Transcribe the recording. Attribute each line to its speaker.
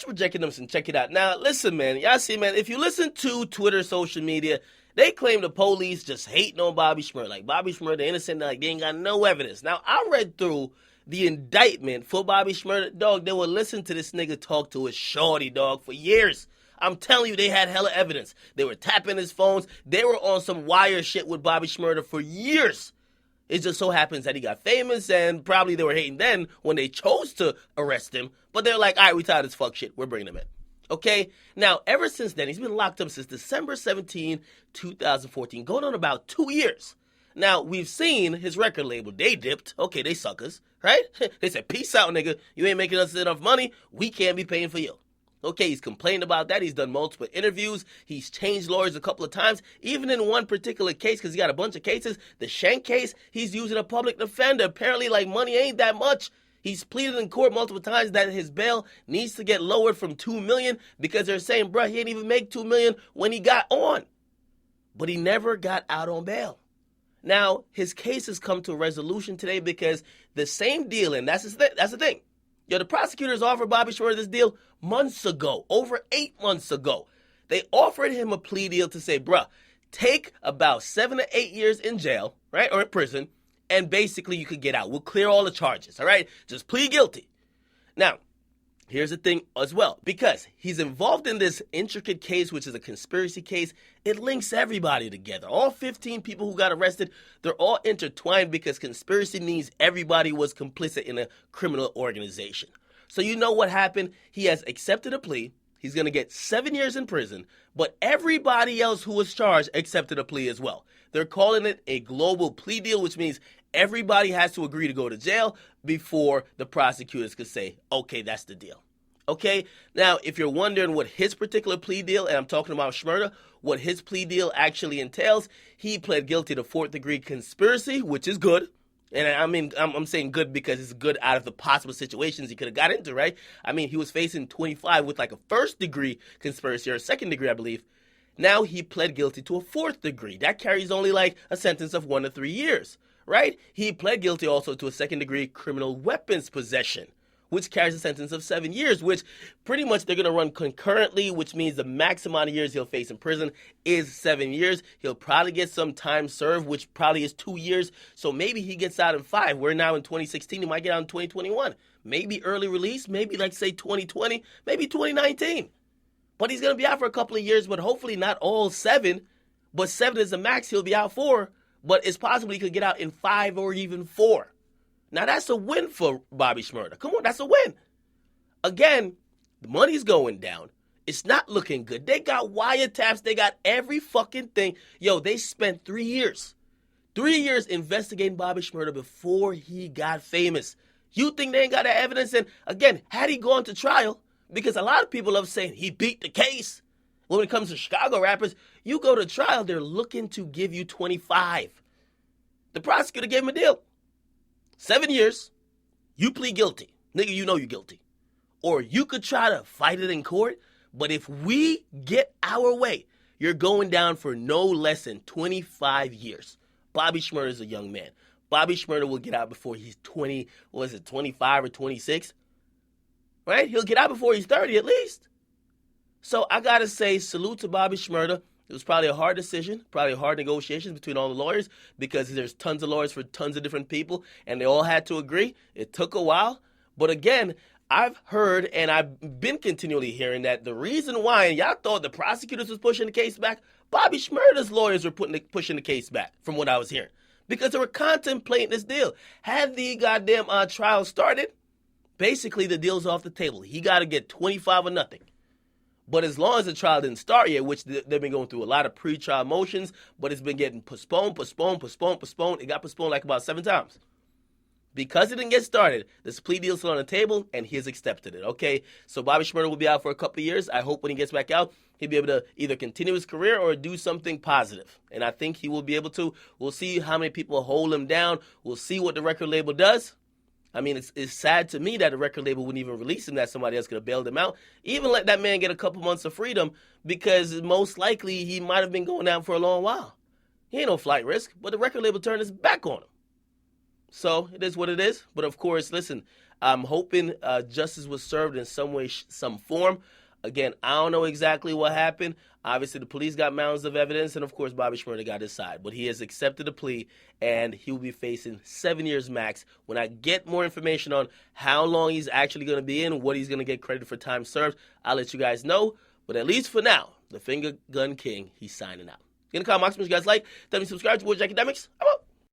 Speaker 1: Watch Ridiculous and check it out. Now, listen, man. Y'all see, man, if you listen to Twitter, social media, they claim the police just hating on Bobby Shmurda. Like, Bobby Shmurda innocent, like, they ain't got no evidence. Now, I read through the indictment for Bobby Shmurda. Dog, they would listen to this nigga talk to his shorty, dog, for years. I'm telling you, they had hella evidence. They were tapping his phones. They were on some wire shit with Bobby Shmurda for years. It just so happens that he got famous, and probably they were hating then when they chose to arrest him. But they're like, all right, we tired of this fuck shit. We're bringing him in. Okay? Now, ever since then, he's been locked up since December 17, 2014, going on about 2 years. Now, we've seen his record label. They dipped. Okay, they suckers, right? They said, peace out, nigga. You ain't making us enough money. We can't be paying for you. Okay, he's complained about that. He's done multiple interviews. He's changed lawyers a couple of times. Even in one particular case, because he got a bunch of cases, the Shank case, he's using a public defender. Apparently, like, money ain't that much. He's pleaded in court multiple times that his bail needs to get lowered from $2 million because they're saying, bruh, he didn't even make $2 million when he got on. But he never got out on bail. Now, his case has come to a resolution today because the same deal, and that's the thing. Yo, the prosecutors offered Bobby Shmurda this deal months ago, over 8 months ago. They offered him a plea deal to say, bruh, take about 7 to 8 years in jail, right, or in prison, and basically you could get out. We'll clear all the charges, all right? Just plead guilty. Now, here's the thing as well. Because he's involved in this intricate case, which is a conspiracy case, it links everybody together. All 15 people who got arrested, they're all intertwined because conspiracy means everybody was complicit in a criminal organization. So you know what happened? He has accepted a plea. He's going to get 7 years in prison, but everybody else who was charged accepted a plea as well. They're calling it a global plea deal, which means everybody has to agree to go to jail before the prosecutors could say, okay, that's the deal. Okay? Now, if you're wondering what his particular plea deal, and I'm talking about Shmurda, what his plea deal actually entails, he pled guilty to 4th-degree conspiracy, which is good. And I mean, I'm saying good because it's good out of the possible situations he could have got into, right? I mean, he was facing 25 with like a 1st-degree conspiracy or a 2nd-degree, I believe. Now he pled guilty to a 4th degree. That carries only like a sentence of 1 to 3 years, right? He pled guilty also to a 2nd-degree criminal weapons possession, which carries a sentence of 7 years, which pretty much they're going to run concurrently, which means the max amount of years he'll face in prison is 7 years. He'll probably get some time served, which probably is 2 years. So maybe he gets out in 5. We're now in 2016. He might get out in 2021. Maybe early release, maybe like say 2020, maybe 2019. But he's going to be out for a couple of years, but hopefully not all 7. But 7 is the max he'll be out for. But it's possible he could get out in 5 or even 4. Now, that's a win for Bobby Shmurda. Come on, that's a win. Again, the money's going down. It's not looking good. They got wiretaps. They got every fucking thing. Yo, they spent 3 years. 3 years investigating Bobby Shmurda before he got famous. You think they ain't got that evidence? And again, had he gone to trial, because a lot of people love saying he beat the case. When it comes to Chicago rappers, you go to trial, they're looking to give you 25. The prosecutor gave him a deal. 7 years, you plead guilty. Nigga, you know you're guilty. Or you could try to fight it in court, but if we get our way, you're going down for no less than 25 years. Bobby Shmurda is a young man. Bobby Shmurda will get out before he's 25 or 26? Right? He'll get out before he's 30 at least. So I gotta say, salute to Bobby Shmurda. It was probably a hard decision, probably hard negotiations between all the lawyers because there's tons of lawyers for tons of different people, and they all had to agree. It took a while. But again, I've heard and I've been continually hearing that the reason why, and y'all thought the prosecutors was pushing the case back, Bobby Shmurda's lawyers were pushing the case back from what I was hearing because they were contemplating this deal. Had the goddamn trial started, basically the deal's off the table. He got to get 25 or nothing. But as long as the trial didn't start yet, which they've been going through a lot of pre-trial motions, but it's been getting postponed. It got postponed like about 7 times. Because it didn't get started, this plea deal's still on the table, and he has accepted it, okay? So Bobby Shmurda will be out for a couple of years. I hope when he gets back out, he'll be able to either continue his career or do something positive. And I think he will be able to. We'll see how many people hold him down. We'll see what the record label does. I mean, it's sad to me that the record label wouldn't even release him, that somebody else could have bailed him out. Even let that man get a couple months of freedom because most likely he might have been going down for a long while. He ain't no flight risk, but the record label turned his back on him. So it is what it is. But of course, listen, I'm hoping justice was served in some way, some form. Again, I don't know exactly what happened. Obviously, the police got mounds of evidence, and of course, Bobby Shmurda got his side. But he has accepted the plea, and he will be facing 7 years max. When I get more information on how long he's actually going to be in, what he's going to get credit for time served, I'll let you guys know. But at least for now, the Finger Gun King, he's signing out. In the comment box, you guys like, tell me subscribe to Akademiks. I'm out.